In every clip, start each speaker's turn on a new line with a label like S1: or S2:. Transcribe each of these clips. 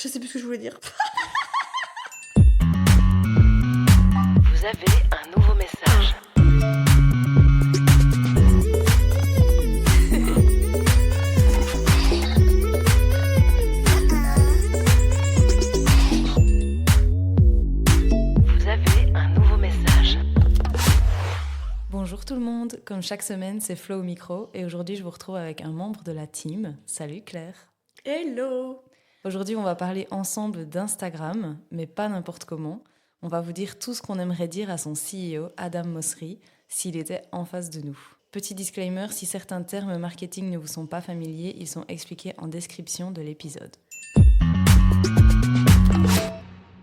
S1: Je sais plus ce que je voulais dire.
S2: Vous avez un nouveau message. Vous avez un nouveau message.
S3: Bonjour tout le monde, comme chaque semaine, c'est Flo au micro et aujourd'hui je vous retrouve avec un membre de la team. Salut Claire.
S1: Hello.
S3: Aujourd'hui on va parler ensemble d'Instagram, mais pas n'importe comment. On va vous dire tout ce qu'on aimerait dire à son CEO, Adam Mosseri, s'il était en face de nous. Petit disclaimer, si certains termes marketing ne vous sont pas familiers, ils sont expliqués en description de l'épisode.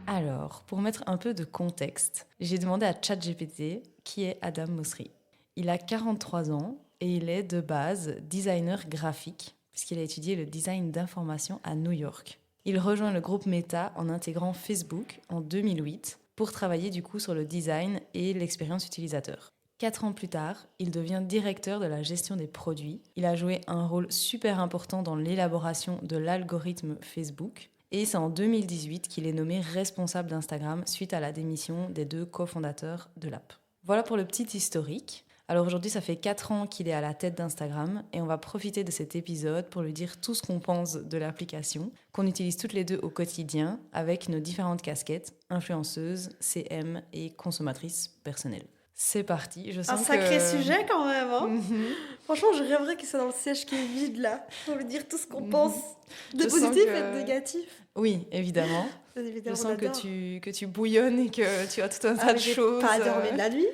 S3: Alors, pour mettre un peu de contexte, j'ai demandé à ChatGPT qui est Adam Mosseri. Il a 43 ans et il est de base designer graphique, puisqu'il a étudié le design d'information à New York. Il rejoint le groupe Meta en intégrant Facebook en 2008 pour travailler du coup sur le design et l'expérience utilisateur. 4 ans plus tard, il devient directeur de la gestion des produits. Il a joué un rôle super important dans l'élaboration de l'algorithme Facebook. Et c'est en 2018 qu'il est nommé responsable d'Instagram suite à la démission des 2 cofondateurs de l'app. Voilà pour le petit historique. Alors aujourd'hui, ça fait 4 ans qu'il est à la tête d'Instagram et on va profiter de cet épisode pour lui dire tout ce qu'on pense de l'application, qu'on utilise toutes les deux au quotidien avec nos différentes casquettes, influenceuse, CM et consommatrice personnelle. C'est parti, je sens
S1: Un sacré
S3: que...
S1: sujet quand même, hein.
S3: Mhm.
S1: Franchement, je rêverais qu'il soit dans le siège qui est vide là, pour lui dire tout ce qu'on pense de
S3: Je sens
S1: positif
S3: que-
S1: et de négatif.
S3: Oui, évidemment.
S1: Bien
S3: Je
S1: évidemment,
S3: sens
S1: on adore.
S3: que tu bouillonnes et que tu as tout un tas
S1: Ah,
S3: de
S1: mais j'ai
S3: choses.
S1: pas dormi de la nuit.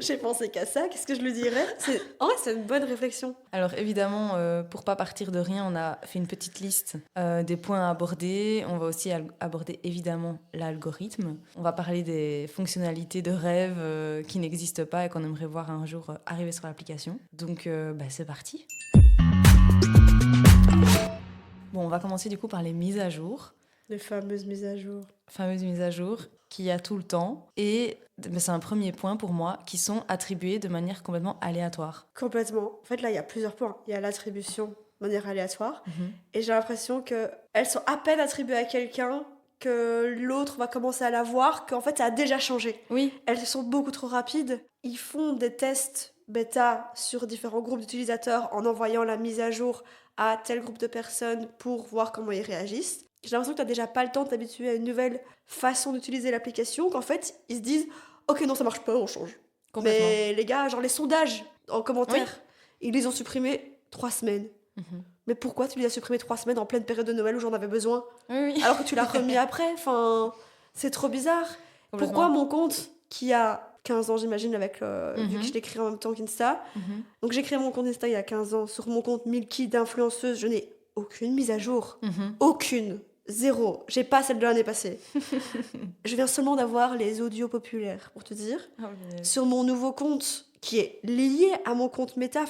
S1: J'ai pensé qu'à ça. Qu'est-ce que je lui dirais? En vrai, c'est une bonne réflexion.
S3: Alors évidemment, pour pas partir de rien, on a fait une petite liste des points à aborder. On va aussi aborder évidemment l'algorithme. On va parler des fonctionnalités de rêve qui n'existent pas et qu'on aimerait voir un jour arriver sur l'application. Donc c'est parti. Bon, on va commencer du coup par les mises à jour.
S1: Les fameuses mises à jour.
S3: Fameuses mises à jour qu'il y a tout le temps. Et c'est un premier point pour moi, qui sont attribuées de manière complètement aléatoire.
S1: Complètement. En fait, là, il y a plusieurs points. Il y a l'attribution de manière aléatoire.
S3: Mhm.
S1: Et j'ai l'impression qu'elles sont à peine attribuées à quelqu'un que l'autre va commencer à la voir, qu'en fait, ça a déjà changé.
S3: Oui,
S1: Elles sont beaucoup trop rapides. Ils font des tests bêta sur différents groupes d'utilisateurs en envoyant la mise à jour à tel groupe de personnes pour voir comment ils réagissent. J'ai l'impression que tu n'as déjà pas le temps de t'habituer à une nouvelle façon d'utiliser l'application, qu'en fait, ils se disent « Ok, non, ça marche pas, on change. »
S3: complètement.
S1: Mais les gars, genre les sondages en commentaire, ils les ont supprimés 3 semaines.
S3: Mhm.
S1: Mais pourquoi tu les as supprimés 3 semaines en pleine période de Noël où j'en avais besoin,
S3: Oui, oui.
S1: alors que tu l'as remis après? Enfin, c'est trop bizarre.
S3: Complètement.
S1: Pourquoi mon compte, qui a 15 ans, j'imagine, avec vu
S3: Mhm.
S1: que je l'ai créé en même temps qu'Insta.
S3: Mhm.
S1: Donc j'ai créé mon compte Insta il y a 15 ans. Sur mon compte Milky d'influenceuse, je n'ai aucune mise à jour.
S3: Mhm.
S1: Aucune. Zéro. J'ai pas celle de l'année passée. Je viens seulement d'avoir les audios populaires, pour te dire.
S3: Oh, punaise.
S1: Sur mon nouveau compte, qui est lié à mon compte Meta,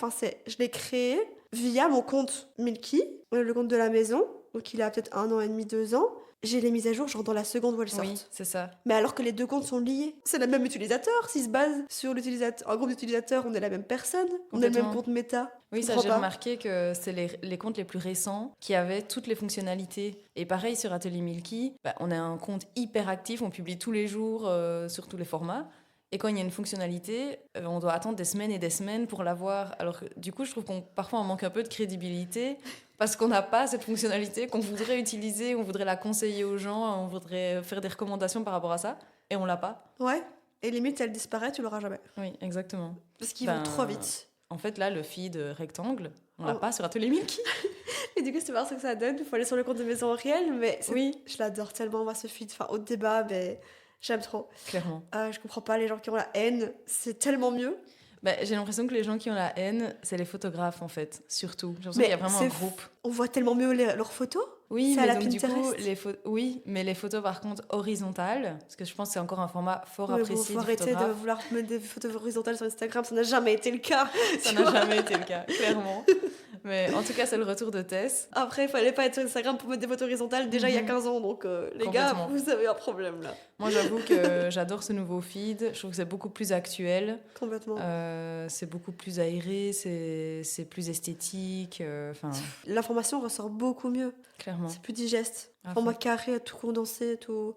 S1: je l'ai créé via mon compte Milky, le compte de la maison. Donc il a peut-être 1 an et demi, 2 ans. J'ai les mises à jour genre dans la seconde où elles sortent.
S3: Oui, c'est ça.
S1: Mais alors que les 2 comptes sont liés. C'est le même utilisateur. S'ils se basent sur un groupe d'utilisateurs, on est la même personne. On a le même
S3: Complètement.
S1: compte Meta.
S3: Oui,
S1: Je
S3: ça
S1: comprends
S3: j'ai
S1: pas.
S3: remarqué que c'est les comptes les plus récents qui avaient toutes les fonctionnalités. Et pareil sur Atelier Milky, on a un compte hyper actif, on publie tous les jours sur tous les formats. Et quand il y a une fonctionnalité, on doit attendre des semaines et des semaines pour l'avoir. Alors que, du coup, je trouve parfois on manque un peu de crédibilité parce qu'on n'a pas cette fonctionnalité qu'on voudrait utiliser, on voudrait la conseiller aux gens, on voudrait faire des recommandations par rapport à ça, et on l'a pas.
S1: Ouais. Et limite, elle disparaît, tu l'auras jamais.
S3: Oui, exactement.
S1: Parce qu'ils
S3: Ben,
S1: vont trop vite.
S3: En fait, là, le feed rectangle, on l'a
S1: Oh.
S3: pas sur Atelier Milky.
S1: Et du coup, c'est voir ce que ça donne. Il faut aller sur le compte de Maison Réelle. Mais
S3: Oui,
S1: je l'adore tellement, moi, ce feed. Enfin, au débat, mais j'aime trop.
S3: clairement.
S1: Je comprends pas les gens qui ont la haine. C'est tellement mieux.
S3: J'ai l'impression que les gens qui ont la haine, c'est les photographes, en fait, surtout. J'ai l'impression qu'il y a vraiment un groupe.
S1: On voit tellement mieux leurs photos.
S3: Oui,
S1: C'est à
S3: mais
S1: la
S3: donc, du coup,
S1: Pinterest.
S3: oui, mais les photos, par contre, horizontales, parce que je pense que c'est encore un format fort
S1: Mais bon,
S3: apprécié
S1: faut
S3: du
S1: arrêter de
S3: photographe.
S1: vouloir mettre des photos horizontales sur Instagram. Ça n'a jamais été le cas.
S3: Ça n'a jamais été le cas, clairement. Mais en tout cas, c'est le retour de Tess.
S1: Après, il fallait pas être sur Instagram pour mettre des photos horizontales déjà il y a 15 ans, donc les gars,
S3: Complètement.
S1: vous avez un problème là.
S3: Moi, j'avoue que j'adore ce nouveau feed. Je trouve que c'est beaucoup plus actuel.
S1: Complètement.
S3: C'est beaucoup plus aéré, c'est plus esthétique. Enfin,
S1: L'information ressort beaucoup mieux.
S3: clairement.
S1: C'est plus digeste.
S3: À
S1: Format
S3: fond.
S1: carré, tout condensé, tout.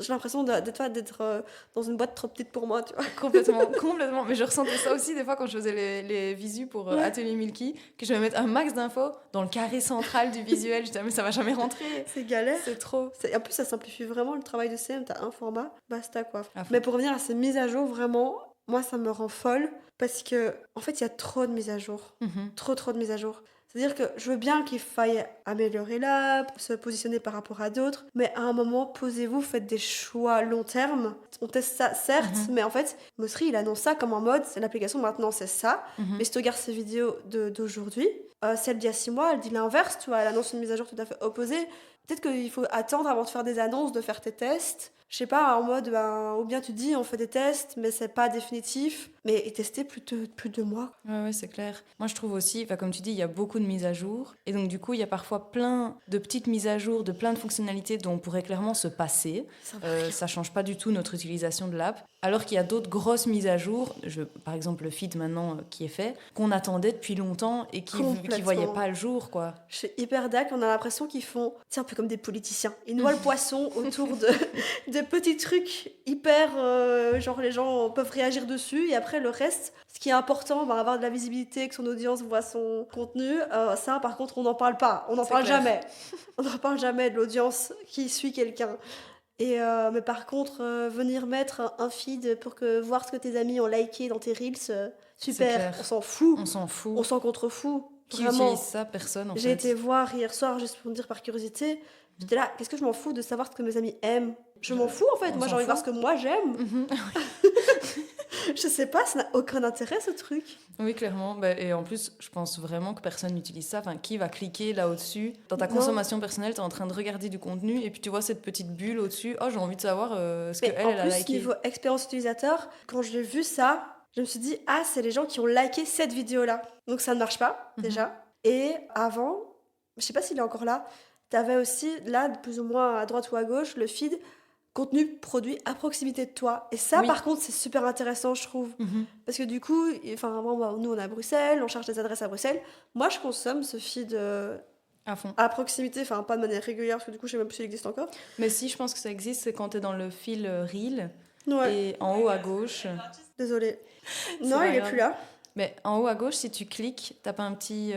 S1: J'ai l'impression d'être dans une boîte trop petite pour moi, tu vois.
S3: Complètement. Mais je ressentais ça aussi des fois quand je faisais les visus pour Atelier Milky, que je vais mettre un max d'infos dans le carré central du visuel. Je disais, mais ça va jamais rentrer.
S1: C'est galère.
S3: C'est trop.
S1: En plus, ça simplifie vraiment le travail de CM. T'as un format, basta quoi.
S3: À fond.
S1: Mais pour revenir à ces mises à jour, vraiment, moi, ça me rend folle parce que, en fait, il y a trop de mises à jour.
S3: Mhm.
S1: Trop de mises à jour. C'est-à-dire que je veux bien qu'il faille améliorer l'app, se positionner par rapport à d'autres, mais à un moment, posez-vous, faites des choix long terme. On teste ça, certes, mais en fait, Mosseri, il annonce ça comme en mode, c'est l'application maintenant, c'est ça. Mais si tu regardes ces vidéos d'aujourd'hui, celle d'il y a 6 mois, elle dit l'inverse, tu vois, elle annonce une mise à jour tout à fait opposée. Peut-être qu'il faut attendre avant de faire des annonces, de faire tes tests. Je sais pas, en mode, ou bien tu dis, on fait des tests, mais c'est pas définitif. Mais tester plus de 2 mois.
S3: Ouais, c'est clair. Moi, je trouve aussi, comme tu dis, il y a beaucoup de mises à jour. Et donc, du coup, il y a parfois plein de petites mises à jour, de plein de fonctionnalités dont on pourrait clairement se passer. Ça change pas du tout notre utilisation de l'app. Alors qu'il y a d'autres grosses mises à jour, par exemple le feed maintenant qui est fait, qu'on attendait depuis longtemps et qui voyait pas le jour, quoi.
S1: Je suis hyper d'accord, on a l'impression qu'ils font, c'est un peu comme des politiciens. Ils noient le poisson autour de petits trucs hyper, genre les gens peuvent réagir dessus et après le reste, ce qui est important, avoir de la visibilité, que son audience voit son contenu, ça par contre on n'en parle pas, on n'en parle jamais. On n'en parle jamais de l'audience qui suit quelqu'un. Mais par contre, venir mettre un feed pour voir ce que tes amis ont liké dans tes reels, super, on s'en fout.
S3: On s'en fout.
S1: On s'en contrefout.
S3: Qui
S1: Vraiment.
S3: utilise ça? Personne, en fait.
S1: J'ai été voir hier soir, juste pour me dire par curiosité, j'étais là, qu'est-ce que je m'en fous de savoir ce que mes amis aiment? Je m'en fous en fait, moi j'ai envie de voir ce que moi j'aime. Je sais pas, ça n'a aucun intérêt ce truc.
S3: Oui, clairement. Et en plus, je pense vraiment que personne n'utilise ça. Enfin, qui va cliquer là au-dessus? Dans ta consommation personnelle, tu es en train de regarder du contenu et puis tu vois cette petite bulle au-dessus. Oh, j'ai envie de savoir ce qu'elle a liké.
S1: En plus, niveau expérience utilisateur, quand j'ai vu ça, je me suis dit, ah, c'est les gens qui ont liké cette vidéo-là. Donc ça ne marche pas, déjà. Et avant, je sais pas s'il est encore là, t'avais aussi, là, plus ou moins à droite ou à gauche, le feed contenu produit à proximité de toi. Et ça, par contre, c'est super intéressant, je trouve. Parce que du coup, nous, on est à Bruxelles, on cherche des adresses à Bruxelles. Moi, je consomme ce feed
S3: à fond.
S1: À proximité, enfin, pas de manière régulière, parce que du coup, je sais même plus s'il existe encore.
S3: Mais si, je pense que ça existe, c'est quand t'es dans le fil Reel.
S1: Ouais.
S3: Et en haut à gauche...
S1: Désolée. Non, il est plus là.
S3: Mais en haut à gauche, si tu cliques, t'as pas un petit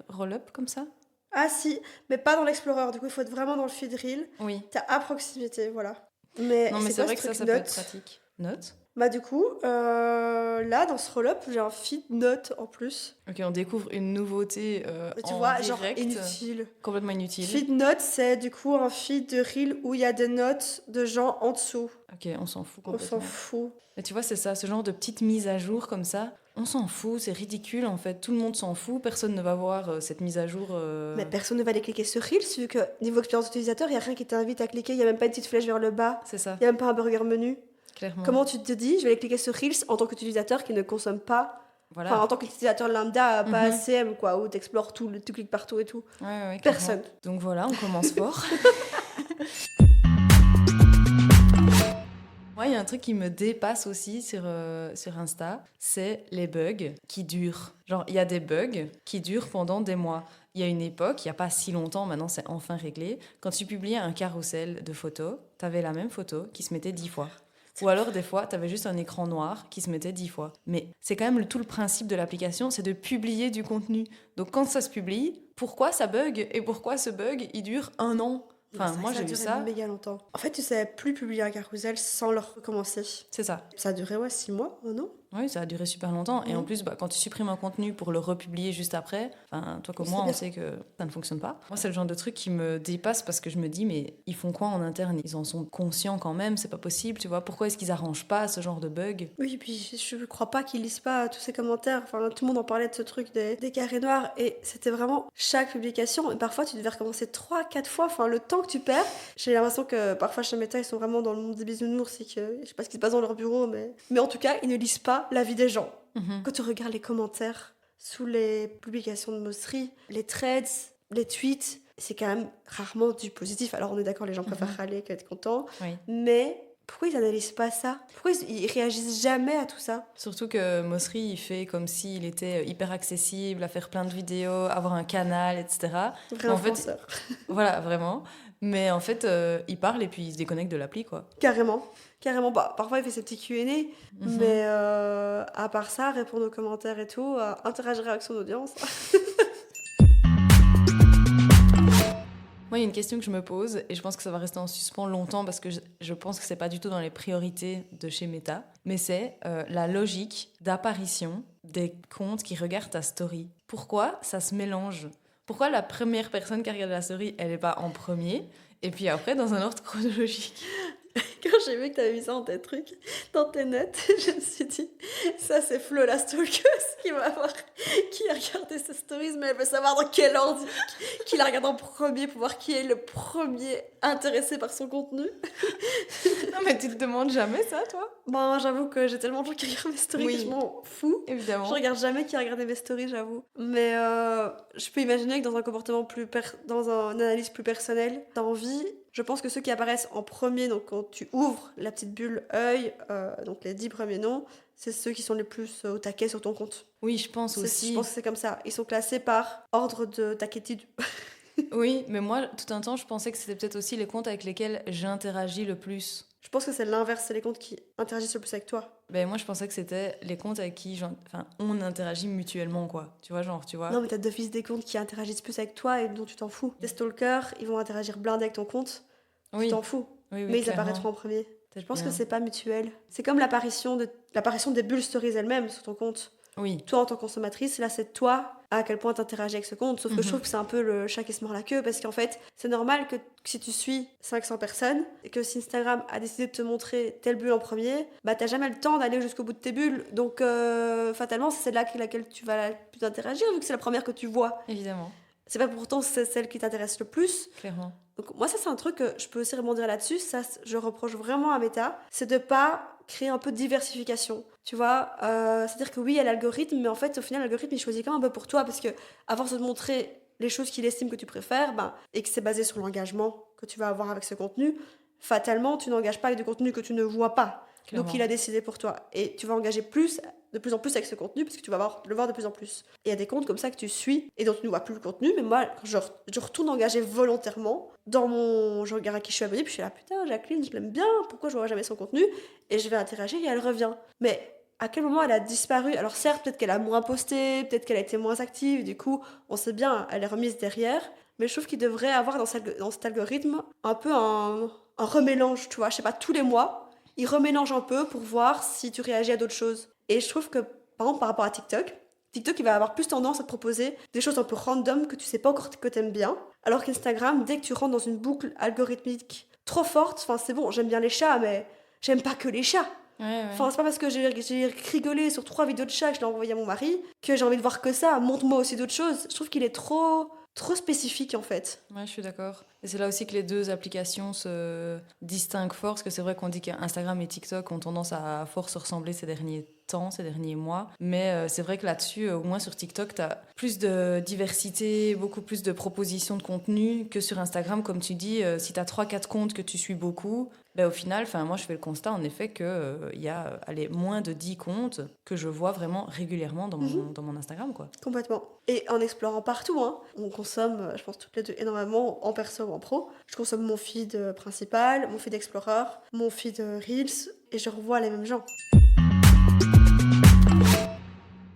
S3: roll-up comme ça?
S1: Ah si, mais pas dans l'Explorer. Du coup, il faut être vraiment dans le feed Reel.
S3: Oui.
S1: T'as à proximité, voilà. Mais
S3: c'est vrai que ça peut être pratique. Note.
S1: Bah du coup, là, dans ce roll-up, j'ai un feed note en plus.
S3: Ok, on découvre une nouveauté
S1: tu
S3: en
S1: vois,
S3: direct.
S1: genre inutile.
S3: Complètement inutile.
S1: Feed note, c'est du coup un feed de Reel où il y a des notes de gens en dessous.
S3: Ok, on s'en fout complètement.
S1: On s'en fout.
S3: Mais tu vois, c'est ça, ce genre de petite mise à jour comme ça. On s'en fout, c'est ridicule en fait. Tout le monde s'en fout, personne ne va voir cette mise à jour.
S1: Mais personne ne va aller cliquer sur Reel, vu que niveau expérience utilisateur, il n'y a rien qui t'invite à cliquer, il n'y a même pas une petite flèche vers le bas.
S3: C'est ça.
S1: Il n'y a même pas un burger menu.
S3: Clairement.
S1: Comment tu te dis, je vais aller cliquer sur Reels en tant qu'utilisateur qui ne consomme pas,
S3: voilà.
S1: Enfin en tant qu'utilisateur lambda, pas CM quoi, où t'explores tout, tu cliques partout et tout.
S3: Ouais,
S1: personne.
S3: Donc voilà, on commence fort. Moi, il y a un truc qui me dépasse aussi sur Insta, c'est les bugs qui durent. Genre, il y a des bugs qui durent pendant des mois. Il y a une époque, il n'y a pas si longtemps, maintenant c'est enfin réglé, quand tu publiais un carrousel de photos, tu avais la même photo qui se mettait 10 fois. Ou alors, des fois, tu avais juste un écran noir qui se mettait 10 fois. Mais c'est quand même tout le principe de l'application, c'est de publier du contenu. Donc, quand ça se publie, pourquoi ça bug? Et pourquoi ce bug, il dure 1 an? Enfin, moi, j'ai vu ça.
S1: Méga longtemps. En fait, tu savais plus publier un carrousel sans le recommencer.
S3: C'est ça.
S1: Ça a duré, 6 mois, non?
S3: Oui, ça a duré super longtemps. Et en plus, quand tu supprimes un contenu pour le republier juste après, toi comme moi, on sait que ça ne fonctionne pas. Moi, c'est le genre de truc qui me dépasse parce que je me dis, mais ils font quoi en interne? Ils en sont conscients quand même, c'est pas possible, tu vois. Pourquoi est-ce qu'ils arrangent pas ce genre de bug?
S1: Oui, puis je crois pas qu'ils lisent pas tous ces commentaires. Enfin, tout le monde en parlait de ce truc des carrés noirs. Et c'était vraiment chaque publication. Et parfois, tu devais recommencer 3-4 fois. Enfin, le temps que tu perds. J'ai l'impression que parfois, chez Meta, ils sont vraiment dans le monde des bisounours. C'est que, je sais pas ce qui se passe dans leur bureau, mais en tout cas, ils ne lisent pas la vie des gens. Quand tu regardes les commentaires sous les publications de Mosseri, les threads, les tweets, c'est quand même rarement du positif. Alors on est d'accord, les gens préfèrent râler qu'être contents,
S3: Oui.
S1: mais pourquoi ils n'analysent pas ça? Pourquoi ils réagissent jamais à tout ça?
S3: Surtout que Mosseri, il fait comme s'il était hyper accessible, à faire plein de vidéos, avoir un canal, etc.
S1: Vrai
S3: En fait,
S1: influenceur.
S3: voilà, vraiment. Mais en fait, il parle et puis il se déconnecte de l'appli, quoi.
S1: Carrément. Carrément. Bah, parfois, il fait ses petits Q&A,
S3: Mhm.
S1: mais à part ça, répondre aux commentaires et tout, interagir avec son audience.
S3: Moi, il y a une question que je me pose et je pense que ça va rester en suspens longtemps parce que je pense que c'est pas du tout dans les priorités de chez Meta, mais c'est la logique d'apparition des comptes qui regardent ta story. Pourquoi ça se mélange? Pourquoi la première personne qui regarde la story, elle est pas en premier et puis après dans un ordre chronologique?
S1: Quand j'ai vu que t'avais mis ça dans tes trucs, dans tes notes, je me suis dit, ça c'est Flo la stalkeuse qui va voir qui a regardé ses stories, mais elle veut savoir dans quel ordre, qui la regarde en premier pour voir qui est le premier intéressé par son contenu.
S3: Non, mais tu te demandes jamais ça, toi?
S1: Bon, j'avoue que j'ai tellement de gens qui regardent mes stories
S3: Oui.
S1: que je m'en fous.
S3: Évidemment.
S1: Je regarde jamais qui a regardé mes stories, j'avoue. Mais je peux imaginer que dans un comportement dans une analyse plus personnelle, t'as envie. Je pense que ceux qui apparaissent en premier, donc quand tu ouvres la petite bulle œil, donc les 10 premiers noms, c'est ceux qui sont les plus au taquet sur ton compte.
S3: Oui, je pense aussi.
S1: Je pense que c'est comme ça. Ils sont classés par ordre de taquettitude.
S3: Oui, mais moi, tout un temps, je pensais que c'était peut-être aussi les comptes avec lesquels j'interagis le plus.
S1: Je pense que c'est l'inverse, c'est les comptes qui interagissent le plus avec toi.
S3: Ben, moi, je pensais que c'était les comptes avec qui on interagit mutuellement, quoi. Tu vois, genre, tu vois.
S1: Non, mais t'as d'office des comptes qui interagissent plus avec toi et dont tu t'en fous. Tes stalkers, ils vont interagir blindés avec ton compte.
S3: Oui.
S1: Tu t'en fous.
S3: Oui,
S1: Mais ils
S3: clairement.
S1: apparaîtront en premier.
S3: Peut-être
S1: Je pense
S3: bien.
S1: que c'est pas mutuel. C'est comme l'apparition des bulles stories elles-mêmes sur ton compte.
S3: Oui.
S1: Toi, en tant que consommatrice, là, c'est toi à quel point t'interagis avec ce compte. Sauf que je trouve que c'est un peu le chat qui se mord la queue parce qu'en fait, c'est normal que si tu suis 500 personnes et que si Instagram a décidé de te montrer telle bulle en premier, bah t'as jamais le temps d'aller jusqu'au bout de tes bulles. Donc, fatalement, c'est celle-là avec laquelle tu vas la plus interagir vu que c'est la première que tu vois.
S3: Évidemment,
S1: C'est pas pourtant c'est celle qui t'intéresse le plus.
S3: clairement.
S1: Donc moi ça c'est un truc que je peux aussi rebondir là-dessus, ça je reproche vraiment à Meta, c'est de pas créer un peu de diversification. Tu vois, c'est-à-dire que oui il y a l'algorithme, mais en fait au final l'algorithme il choisit quand même un peu pour toi parce que à force de te montrer les choses qu'il estime que tu préfères, et que c'est basé sur l'engagement que tu vas avoir avec ce contenu, fatalement tu n'engages pas avec du contenu que tu ne vois pas.
S3: Clairement.
S1: Donc il a décidé pour toi et tu vas engager de plus en plus avec ce contenu parce que tu vas le voir de plus en plus. Et il y a des comptes comme ça que tu suis et dont tu ne vois plus le contenu, mais moi je retourne engager volontairement je regarde à qui je suis abonnée puis je suis là putain Jacqueline je l'aime bien, pourquoi je vois jamais son contenu, et je vais interagir et elle revient. Mais à quel moment elle a disparu? Alors certes peut-être qu'elle a moins posté, peut-être qu'elle a été moins active, du coup on sait bien elle est remise derrière, mais je trouve qu'il devrait avoir dans cet algorithme un peu un remélange, tu vois, je sais pas, tous les mois il remélange un peu pour voir si tu réagis à d'autres choses. Et je trouve que, par exemple, par rapport à TikTok, il va avoir plus tendance à te proposer des choses un peu random que tu sais pas encore que t'aimes bien. Alors qu'Instagram, dès que tu rentres dans une boucle algorithmique trop forte, enfin c'est bon, j'aime bien les chats, mais j'aime pas que les chats.
S3: Ouais.
S1: Enfin, c'est pas parce que j'ai rigolé sur 3 vidéos de chats que je l'ai envoyé à mon mari que j'ai envie de voir que ça. Montre-moi aussi d'autres choses. Je trouve qu'il est trop spécifique en fait.
S3: Ouais, je suis d'accord. Et c'est là aussi que les deux applications se distinguent fort, parce que c'est vrai qu'on dit qu'Instagram et TikTok ont tendance à fort se ressembler ces derniers temps, ces derniers mois. Mais c'est vrai que là-dessus, au moins sur TikTok, tu as plus de diversité, beaucoup plus de propositions de contenu que sur Instagram. Comme tu dis, si tu as 3-4 comptes que tu suis beaucoup, au final, moi je fais le constat en effet qu'il y a moins de 10 comptes que je vois vraiment régulièrement dans mon Instagram, quoi.
S1: Complètement. Et en explorant partout, hein, on consomme, je pense toutes les deux, énormément en perso ou en pro. Je consomme mon feed principal, mon feed Explorer, mon feed Reels, et je revois les mêmes gens.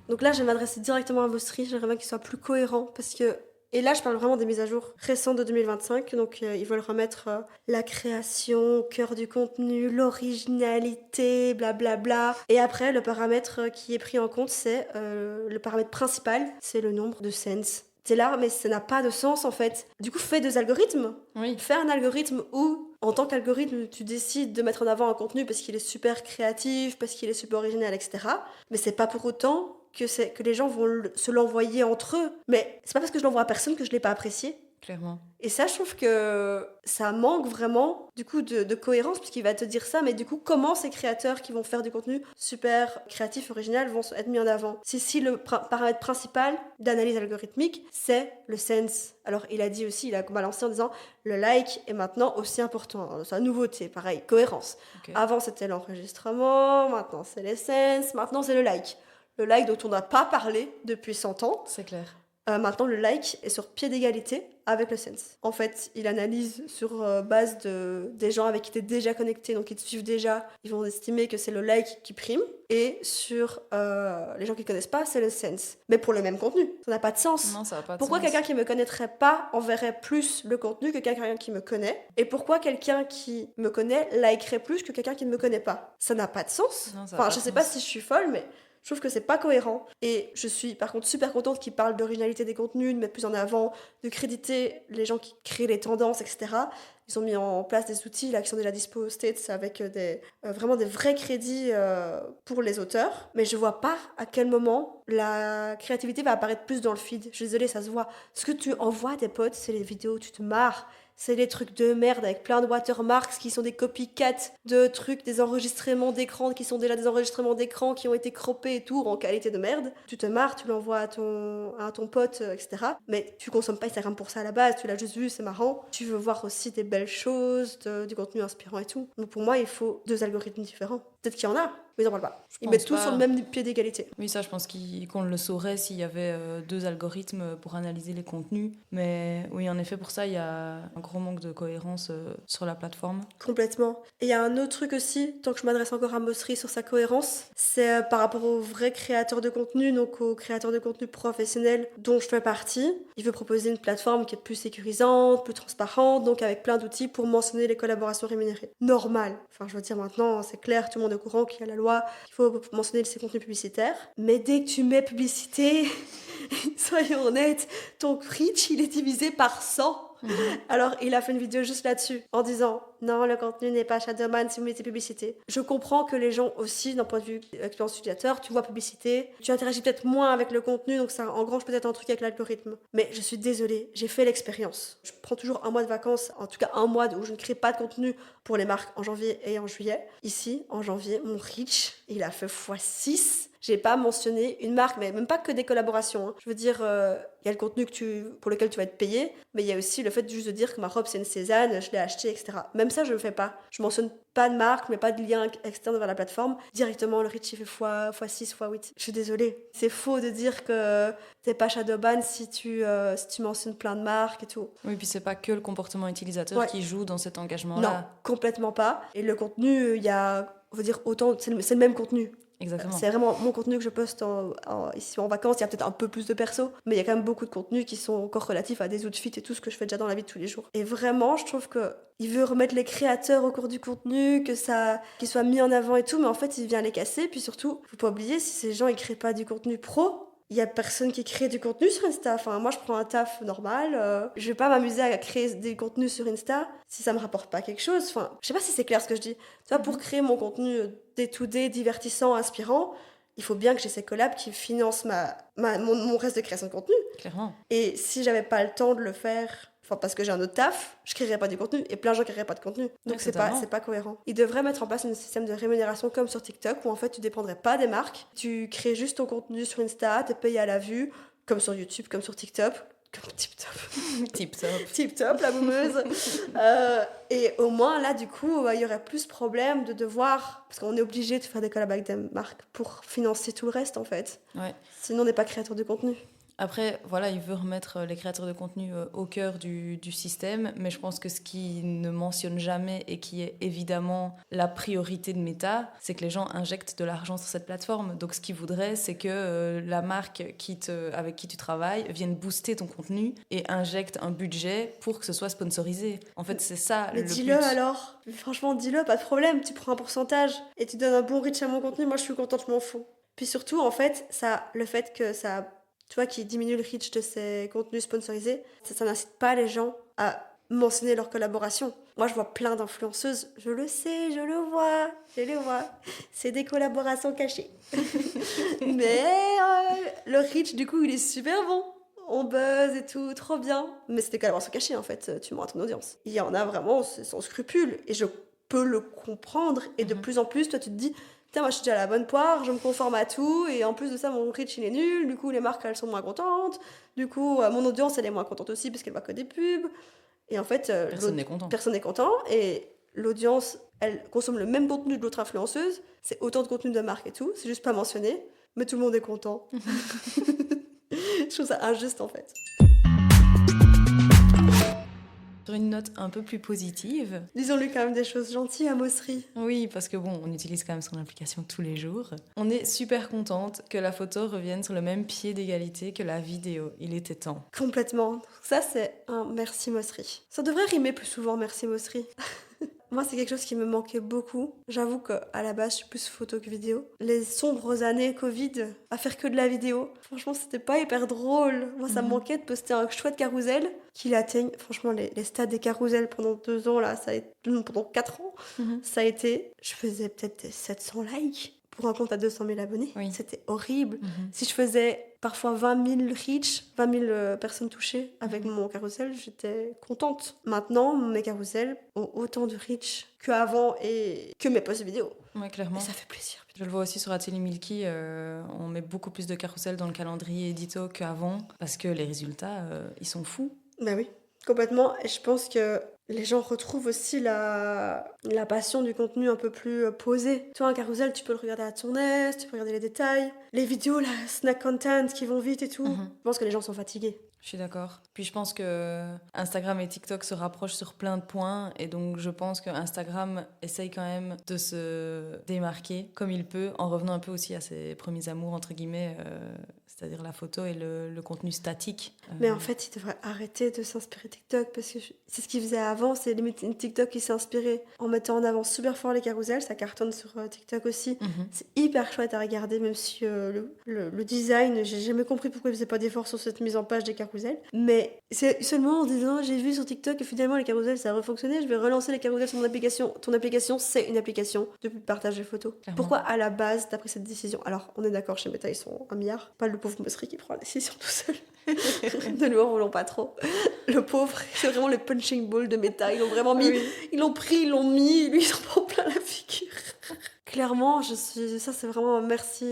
S1: Donc là, je vais m'adresser directement à Mosseri, j'aimerais bien qu'il soit plus cohérent, parce que... Et là, je parle vraiment des mises à jour récentes de 2025, donc ils veulent remettre la création au cœur du contenu, l'originalité, blablabla. Et après, le paramètre qui est pris en compte, c'est le paramètre principal, c'est le nombre de cents. T'es là, mais ça n'a pas de sens en fait. Du coup, fais des algorithmes.
S3: Oui.
S1: Fais un algorithme où, en tant qu'algorithme, tu décides de mettre en avant un contenu parce qu'il est super créatif, parce qu'il est super original, etc. Mais c'est pas pour autant que les gens vont se l'envoyer entre eux. Mais c'est pas parce que je l'envoie à personne que je l'ai pas apprécié.
S3: Clairement.
S1: Et ça, je trouve que ça manque vraiment du coup de cohérence, puisqu'il va te dire ça, mais du coup, comment ces créateurs qui vont faire du contenu super créatif, original, vont être mis en avant? Si le paramètre principal d'analyse algorithmique, c'est le sense. Alors, il a dit aussi, il a balancé en disant le like est maintenant aussi important. C'est une nouveauté, pareil, cohérence.
S3: Ok.
S1: Avant, c'était l'enregistrement, maintenant, c'est les sense, maintenant, c'est le like. Le like dont on n'a pas parlé depuis 100 ans.
S3: C'est clair.
S1: Maintenant, le like est sur pied d'égalité avec le sense. En fait, il analyse sur base des gens avec qui tu es déjà connecté, donc ils te suivent déjà. Ils vont estimer que c'est le like qui prime. Et sur les gens qui ne connaissent pas, c'est le sense. Mais pour le même contenu. Ça n'a pas de sens.
S3: Non, ça n'a pas de
S1: Pourquoi
S3: sens.
S1: quelqu'un qui ne me connaîtrait pas enverrait plus le contenu que quelqu'un qui me connaît? Et pourquoi quelqu'un qui me connaît likerait plus que quelqu'un qui ne me connaît pas? Ça n'a pas de sens.
S3: Non, ça a
S1: Enfin,
S3: pas
S1: je
S3: de
S1: sais pas
S3: sens.
S1: si je suis folle, mais je trouve que c'est pas cohérent. Et je suis par contre super contente qu'ils parlent d'originalité des contenus, de mettre plus en avant, de créditer les gens qui créent les tendances, etc. Ils ont mis en place des outils là, qui sont déjà dispo aux States avec vraiment des vrais crédits pour les auteurs. Mais je vois pas à quel moment la créativité va apparaître plus dans le feed. Je suis désolée, ça se voit. Ce que tu envoies à tes potes, c'est les vidéos, tu te marres. C'est les trucs de merde avec plein de watermarks qui sont des copycats de trucs, des enregistrements d'écran qui sont déjà des enregistrements d'écran qui ont été croppés et tout en qualité de merde. Tu te marres, tu l'envoies à ton pote, etc. Mais tu consommes pas Instagram pour ça à la base, tu l'as juste vu, c'est marrant. Tu veux voir aussi des belles choses, du contenu inspirant et tout. Donc pour moi, il faut 2 algorithmes différents. Peut-être qu'il y en a, mais ils n'en parlent pas. Ils mettent tous sur le même pied d'égalité.
S3: Oui, ça, je pense qu'on le saurait s'il y avait 2 algorithmes pour analyser les contenus. Mais oui, en effet, pour ça, il y a un gros manque de cohérence sur la plateforme.
S1: Complètement. Et il y a un autre truc aussi, tant que je m'adresse encore à Mosseri sur sa cohérence, c'est par rapport aux vrais créateurs de contenu, donc aux créateurs de contenu professionnels dont je fais partie. Il veut proposer une plateforme qui est plus sécurisante, plus transparente, donc avec plein d'outils pour mentionner les collaborations rémunérées. Normal. Enfin, je veux dire, maintenant, c'est clair, tout le monde est au courant qu'il y a la loi, qu'il faut mentionner ses contenus publicitaires. Mais dès que tu mets publicité, soyons honnêtes, ton reach, il est divisé par 100. Alors, il a fait une vidéo juste là-dessus, en disant « Non, le contenu n'est pas Shadowban si vous mettez publicité. » Je comprends que les gens aussi, d'un point de vue expérience utilisateur, tu vois publicité, tu interagis peut-être moins avec le contenu, donc ça engrange peut-être un truc avec l'algorithme. Mais je suis désolée, j'ai fait l'expérience. Je prends toujours un mois de vacances, en tout cas un mois où je ne crée pas de contenu pour les marques en janvier et en juillet. Ici, en janvier, mon reach, il a fait x6. J'ai pas mentionné une marque, mais même pas que des collaborations. Hein. Je veux dire, il y a le contenu pour lequel tu vas être payé, mais il y a aussi le fait juste de dire que ma robe c'est une Cézanne, je l'ai achetée, etc. Même ça, je le fais pas. Je mentionne pas de marque, mais pas de lien externe vers la plateforme. Directement, le reach il fait x6, x8. Je suis désolée. C'est faux de dire que t'es pas Shadowban si tu mentionnes plein de marques et tout.
S3: Oui, puis c'est pas que le comportement utilisateur qui joue dans cet engagement-là.
S1: Non, complètement pas. Et le contenu, il y a, on va dire, autant, c'est le même contenu.
S3: Exactement.
S1: C'est vraiment mon contenu que je poste ici en vacances. Il y a peut-être un peu plus de perso, mais il y a quand même beaucoup de contenus qui sont encore relatifs à des outfits et tout ce que je fais déjà dans la vie de tous les jours. Et vraiment, je trouve qu'il veut remettre les créateurs au cours du contenu, qu'ils soient mis en avant et tout, mais en fait, il vient les casser. Puis surtout, faut pas oublier, si ces gens ils créent pas du contenu pro, il y a personne qui crée du contenu sur Insta. Enfin, moi, je prends un taf normal. Je vais pas m'amuser à créer des contenus sur Insta si ça me rapporte pas quelque chose. Enfin, je sais pas si c'est clair ce que je dis. Tu vois, pour créer mon contenu day-to-day, divertissant, inspirant, il faut bien que j'ai ces collabs qui financent mon reste de création de contenu.
S3: Clairement.
S1: Et si j'avais pas le temps de le faire, enfin parce que j'ai un autre taf, je créerais pas du contenu et plein de gens créeraient pas de contenu. Donc c'est pas cohérent. Ils devraient mettre en place un système de rémunération comme sur TikTok où en fait tu dépendrais pas des marques, tu crées juste ton contenu sur Insta, t'es payé à la vue, comme sur YouTube, comme sur TikTok. Comme Tip-top, la boumeuse. Et au moins, là, du coup, il y aurait plus problème de devoir... Parce qu'on est obligé de faire des collabs avec des marques pour financer tout le reste, en fait.
S3: Ouais.
S1: Sinon, on n'est pas créateur de contenu.
S3: Après, voilà, il veut remettre les créateurs de contenu au cœur du système, mais je pense que ce qu'il ne mentionne jamais et qui est évidemment la priorité de Meta, c'est que les gens injectent de l'argent sur cette plateforme. Donc ce qu'il voudrait, c'est que la marque avec qui tu travailles vienne booster ton contenu et injecte un budget pour que ce soit sponsorisé. En fait, c'est ça
S1: mais
S3: le
S1: dis-le
S3: but.
S1: alors. Franchement, dis-le, pas de problème. Tu prends un pourcentage et tu donnes un bon reach à mon contenu. Moi, je suis contente, je m'en fous. Puis surtout, en fait, le fait que ça... Tu vois, qui diminue le reach de ces contenus sponsorisés, ça n'incite pas les gens à mentionner leur collaboration. Moi, je vois plein d'influenceuses, je le sais, je le vois. C'est des collaborations cachées. Mais le reach, du coup, il est super bon. on buzz et tout, trop bien. Mais c'était qu'à se cacher en fait, tu mens à ton audience. Il y en a vraiment, c'est sans scrupule. Et je peux le comprendre. Et de plus en plus, toi tu te dis, putain, moi je suis déjà à la bonne poire, je me conforme à tout. Et en plus de ça, mon reach il est nul. Du coup, les marques elles sont moins contentes. Du coup, mon audience elle est moins contente aussi parce qu'elle voit que des pubs. Et en fait,
S3: Personne n'est content.
S1: personne n'est content. Et l'audience, elle consomme le même contenu de l'autre influenceuse. C'est autant de contenu de marque et tout. C'est juste pas mentionné. Mais tout le monde est content. Je trouve ça injuste en fait.
S3: Sur une note un peu plus positive.
S1: Disons-lui quand même des choses gentilles à Mossery.
S3: Oui, parce que bon, on utilise quand même son application tous les jours. On est super contente que la photo revienne sur le même pied d'égalité que la vidéo. Il était temps.
S1: Complètement. Ça, c'est un merci Mossery. Ça devrait rimer plus souvent, merci Mossery. Moi, c'est quelque chose qui me manquait beaucoup. J'avoue qu'à la base, je suis plus photo que vidéo. Les sombres années Covid, à faire que de la vidéo, franchement, c'était pas hyper drôle. Moi, ça me manquait de poster un chouette carrousel qu'il atteigne. Franchement, les stats des carousels pendant 2 ans, là, ça a été... pendant 4 ans, ça a été... Je faisais peut-être des 700 likes pour un compte à 200 000 abonnés.
S3: Oui.
S1: C'était horrible. Si je faisais parfois 20 000 reach, 20 000 personnes touchées avec mon carrousel, j'étais contente. Maintenant, mes carousels ont autant de reach qu'avant et que mes posts vidéo.
S3: Ouais, clairement.
S1: Et ça fait plaisir.
S3: Je le vois aussi sur Atelier Milky, on met beaucoup plus de carousels dans le calendrier édito qu'avant parce que les résultats, ils sont fous.
S1: Bah oui, complètement. Et je pense que les gens retrouvent aussi la passion du contenu un peu plus posé. Tu vois, un carrousel, tu peux le regarder à ton aise, tu peux regarder les détails. Les vidéos, là, snack content qui vont vite et tout. Je pense que les gens sont fatigués.
S3: Je suis d'accord. Puis je pense que Instagram et TikTok se rapprochent sur plein de points et donc je pense que Instagram essaye quand même de se démarquer comme il peut en revenant un peu aussi à ses premiers amours entre guillemets, c'est-à-dire la photo et le contenu statique.
S1: Mais en fait, il devrait arrêter de s'inspirer TikTok parce que c'est ce qu'il faisait avant. C'est limite une TikTok qui s'est inspirée en mettant en avant super fort les carousels. Ça cartonne sur TikTok aussi. C'est hyper chouette à regarder, même si le design, j'ai jamais compris pourquoi il faisait pas d'effort sur cette mise en page des carousels. Mais c'est seulement en disant j'ai vu sur TikTok que finalement les carousels ça a refonctionné, je vais relancer les carousels sur mon application. Ton application, c'est une application de partage de photos.
S3: Clairement.
S1: Pourquoi à la base t'as pris cette décision? Alors on est d'accord, chez Meta ils sont 1 milliard, pas le pauvre Mossery qui prend la décision tout seul. Ne lui en voulons pas trop. Le pauvre, c'est vraiment le punching ball de Meta. Ils l'ont vraiment mis, ils l'ont pris, ils l'ont mis, lui ils s'en prend plein la figure. Clairement, ça c'est vraiment un merci.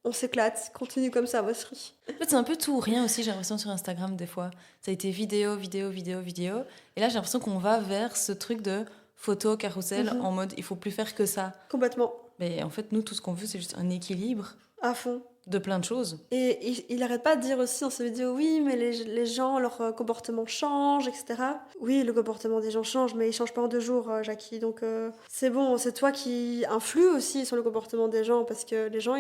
S1: On s'éclate, continue comme ça, Mossery.
S3: En fait, c'est un peu tout ou rien aussi, j'ai l'impression, sur Instagram, des fois. Ça a été vidéo, vidéo, vidéo, vidéo. Et là, j'ai l'impression qu'on va vers ce truc de photo, carrousel, en mode, il faut plus faire que ça.
S1: Complètement.
S3: Mais en fait, nous, tout ce qu'on veut, c'est juste un équilibre
S1: À fond.
S3: de plein de choses.
S1: Et il arrête pas de dire aussi dans ses vidéos, oui, mais les gens, leur comportement change, etc. Oui, le comportement des gens change, mais il change pas en 2 jours, Jackie. Donc c'est bon, c'est toi qui influe aussi sur le comportement des gens, parce que les gens,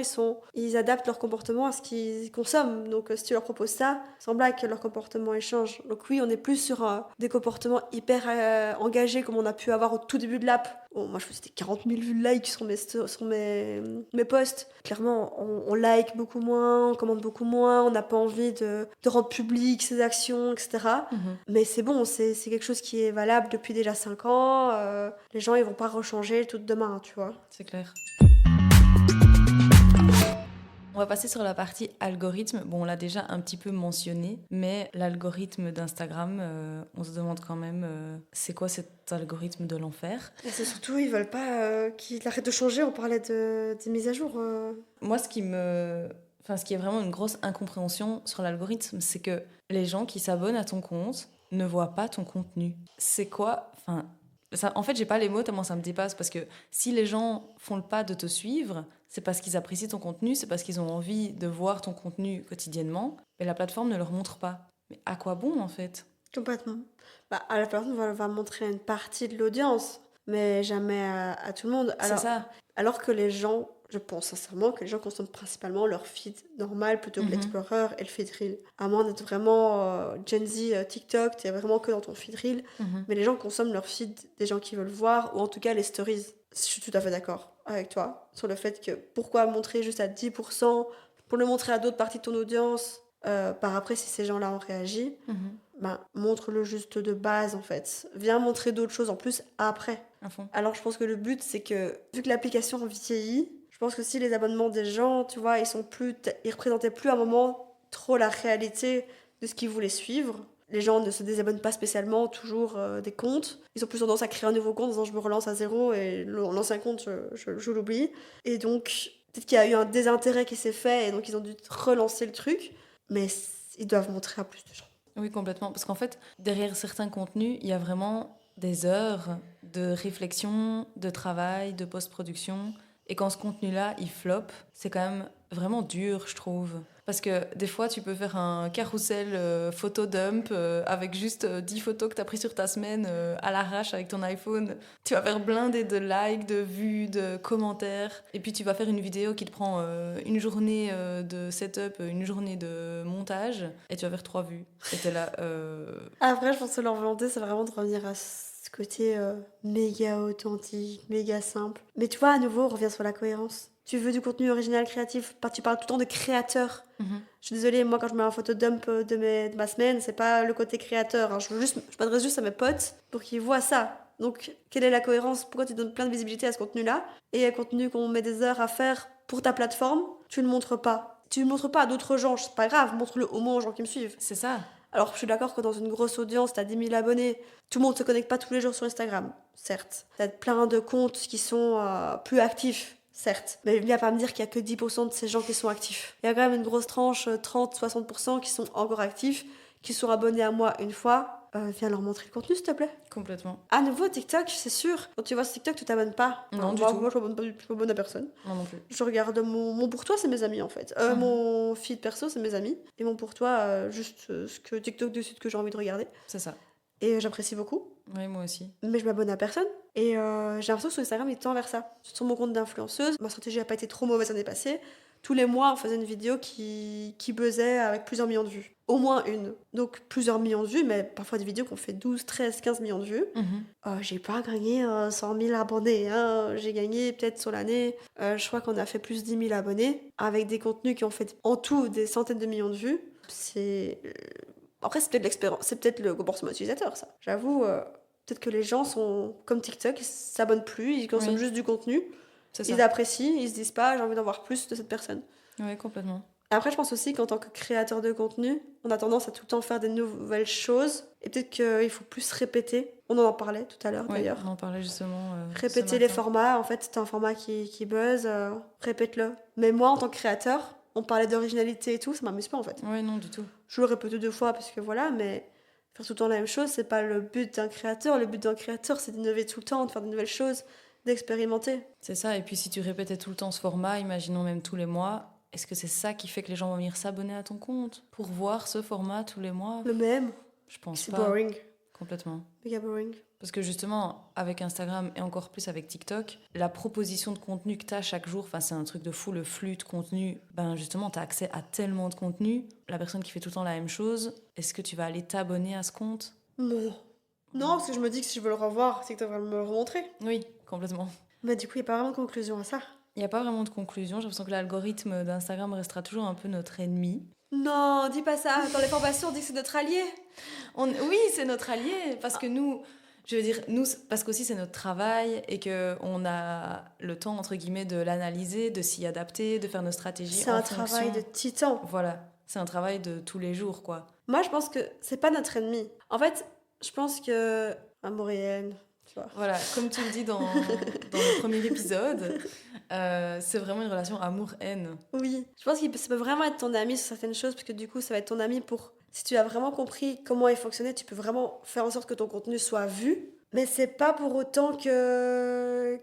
S1: ils adaptent leur comportement à ce qu'ils consomment. Donc si tu leur proposes ça, sans blague que leur comportement il change. Donc oui, on est plus sur des comportements hyper engagés comme on a pu avoir au tout début de l'app. Bon, moi je faisais 40 000 likes sur mes posts. Clairement, on like beaucoup moins, on commente beaucoup moins, on n'a pas envie de rendre public ses actions, etc. Mais c'est bon, c'est quelque chose qui est valable depuis déjà 5 ans. Les gens, ils vont pas rechanger tout demain, tu vois.
S3: C'est clair. On va passer sur la partie algorithme. Bon, on l'a déjà un petit peu mentionné, mais l'algorithme d'Instagram, on se demande quand même, c'est quoi cet algorithme de l'enfer?
S1: Et c'est surtout, ils veulent pas qu'il arrête de changer. On parlait des mises à jour.
S3: Moi, ce qui est vraiment une grosse incompréhension sur l'algorithme, c'est que les gens qui s'abonnent à ton compte ne voient pas ton contenu. C'est quoi? En fait, j'ai pas les mots tellement ça me dépasse, parce que si les gens font le pas de te suivre, c'est parce qu'ils apprécient ton contenu, c'est parce qu'ils ont envie de voir ton contenu quotidiennement, mais la plateforme ne leur montre pas. Mais à quoi bon, en fait?
S1: Complètement. À la plateforme, va montrer une partie de l'audience, mais jamais à tout le monde.
S3: C'est ça.
S1: Alors que les gens, je pense sincèrement que les gens consomment principalement leur feed normal plutôt que l'Explorer et le feed Reel. À moins d'être vraiment Gen Z, TikTok, t'es vraiment que dans ton feed Reel. Mais les gens consomment leur feed des gens qui veulent voir, ou en tout cas les stories. Je suis tout à fait d'accord avec toi sur le fait que pourquoi montrer juste à 10% pour le montrer à d'autres parties de ton audience par après si ces gens-là ont réagi. Montre-le juste de base en fait. Viens montrer d'autres choses en plus après.
S3: À fond.
S1: Alors je pense que le but c'est que, vu que l'application vieillit, je pense que si les abonnements des gens, tu vois, ils représentaient plus à un moment trop la réalité de ce qu'ils voulaient suivre. Les gens ne se désabonnent pas spécialement toujours des comptes. Ils ont plus tendance à créer un nouveau compte en disant je me relance à zéro et l'ancien compte, je l'oublie. Et donc, peut-être qu'il y a eu un désintérêt qui s'est fait et donc ils ont dû relancer le truc. Mais ils doivent montrer à plus de gens.
S3: Oui, complètement. Parce qu'en fait, derrière certains contenus, il y a vraiment des heures de réflexion, de travail, de post-production. Et quand ce contenu-là, il floppe, c'est quand même vraiment dur, je trouve. Parce que des fois, tu peux faire un carrousel photo dump avec juste 10 photos que tu as prises sur ta semaine à l'arrache avec ton iPhone. Tu vas faire blinder de likes, de vues, de commentaires. Et puis tu vas faire une vidéo qui te prend une journée de setup, une journée de montage. Et tu vas faire 3 vues. Et t'es là...
S1: Après, je pense que leur volonté, c'est vraiment de revenir à ce côté méga authentique, méga simple. Mais tu vois, à nouveau, on revient sur la cohérence. Tu veux du contenu original, créatif, tu parles tout le temps de créateur. Je suis désolée, moi, quand je mets un photo dump de ma semaine, c'est pas le côté créateur. Hein. Je m'adresse juste à mes potes pour qu'ils voient ça. Donc, quelle est la cohérence? Pourquoi tu donnes plein de visibilité à ce contenu-là? Et un contenu qu'on met des heures à faire pour ta plateforme, tu le montres pas. Tu le montres pas à d'autres gens, c'est pas grave, montre-le au moins aux gens qui me suivent.
S3: C'est ça.
S1: Alors, je suis d'accord que dans une grosse audience, t'as 10 000 abonnés, tout le monde se connecte pas tous les jours sur Instagram, certes. T'as plein de comptes qui sont plus actifs, certes. Mais viens pas me dire qu'il y a que 10% de ces gens qui sont actifs. Il y a quand même une grosse tranche, 30-60% qui sont encore actifs, qui sont abonnés à moi une fois. Viens leur montrer le contenu, s'il te plaît.
S3: Complètement.
S1: À nouveau, TikTok, c'est sûr. Quand tu vois ce TikTok, tu t'abonnes pas.
S3: Non, du
S1: moi,
S3: tout.
S1: Moi, je m'abonne à personne.
S3: Moi non plus.
S1: Je regarde mon pour toi, c'est mes amis en fait. Mon feed perso, c'est mes amis. Et mon pour toi, juste ce que TikTok décide que j'ai envie de regarder.
S3: C'est ça.
S1: Et j'apprécie beaucoup.
S3: Oui, moi aussi.
S1: Mais je m'abonne à personne. Et j'ai l'impression que sur Instagram, il tend vers ça. Sur mon compte d'influenceuse, ma stratégie n'a pas été trop mauvaise l'année passée. Tous les mois, on faisait une vidéo qui buzzait avec plusieurs millions de vues. Au moins une. Donc plusieurs millions de vues, mais parfois des vidéos qui ont fait 12, 13, 15 millions de vues. J'ai pas gagné 100 000 abonnés. Hein. J'ai gagné peut-être sur l'année, je crois qu'on a fait plus de 10 000 abonnés, avec des contenus qui ont fait en tout des centaines de millions de vues. C'est... Après, c'est peut-être l'expérience, c'est peut-être le comportement utilisateur, ça. J'avoue, peut-être que les gens sont comme TikTok, ils s'abonnent plus, ils consomment juste du contenu. Ils apprécient, ils se disent pas j'ai envie d'en voir plus de cette personne.
S3: Oui, complètement.
S1: Après, je pense aussi qu'en tant que créateur de contenu, on a tendance à tout le temps faire des nouvelles choses et peut-être qu'il faut plus répéter. On en parlait tout à l'heure d'ailleurs.
S3: On en parlait justement.
S1: Répéter les formats, en fait, c'est un format qui buzz, répète-le. Mais moi, en tant que créateur, on parlait d'originalité et tout, ça m'amuse pas en fait.
S3: Oui, non, du tout.
S1: Je le répète 2 fois parce que voilà, mais faire tout le temps la même chose, c'est pas le but d'un créateur. Le but d'un créateur, c'est d'innover tout le temps, de faire de nouvelles choses, d'expérimenter.
S3: C'est ça, et puis si tu répétais tout le temps ce format, imaginons même tous les mois, est-ce que c'est ça qui fait que les gens vont venir s'abonner à ton compte pour voir ce format tous les mois?
S1: Le même.
S3: Je pense
S1: c'est
S3: pas.
S1: C'est boring.
S3: Complètement.
S1: Méga boring.
S3: Parce que justement, avec Instagram et encore plus avec TikTok, la proposition de contenu que tu as chaque jour, c'est un truc de fou, le flux de contenu, justement, tu as accès à tellement de contenu. La personne qui fait tout le temps la même chose, est-ce que tu vas aller t'abonner à ce compte?
S1: Non. Non, parce que je me dis que si je veux le revoir, c'est que tu vas me le remontrer.
S3: Oui, complètement.
S1: Mais du coup, il n'y a pas vraiment de conclusion à ça.
S3: Il n'y a pas vraiment de conclusion. J'ai l'impression que l'algorithme d'Instagram restera toujours un peu notre ennemi.
S1: Non, dis pas ça. Dans les formations, on dit que c'est notre allié.
S3: Oui, c'est notre allié. Parce que nous, parce qu'aussi c'est notre travail et qu'on a le temps, entre guillemets, de l'analyser, de s'y adapter, de faire nos stratégies.
S1: C'est un travail de titan.
S3: Voilà, c'est un travail de tous les jours, quoi.
S1: Moi, je pense que c'est pas notre ennemi. En fait, je pense que... Amour et haine, tu vois.
S3: Voilà, comme tu le dis dans le premier épisode, c'est vraiment une relation amour-haine.
S1: Oui, je pense que ça peut vraiment être ton ami sur certaines choses, parce que du coup, ça va être ton ami pour... Si tu as vraiment compris comment il fonctionnait, tu peux vraiment faire en sorte que ton contenu soit vu. Mais c'est pas pour autant que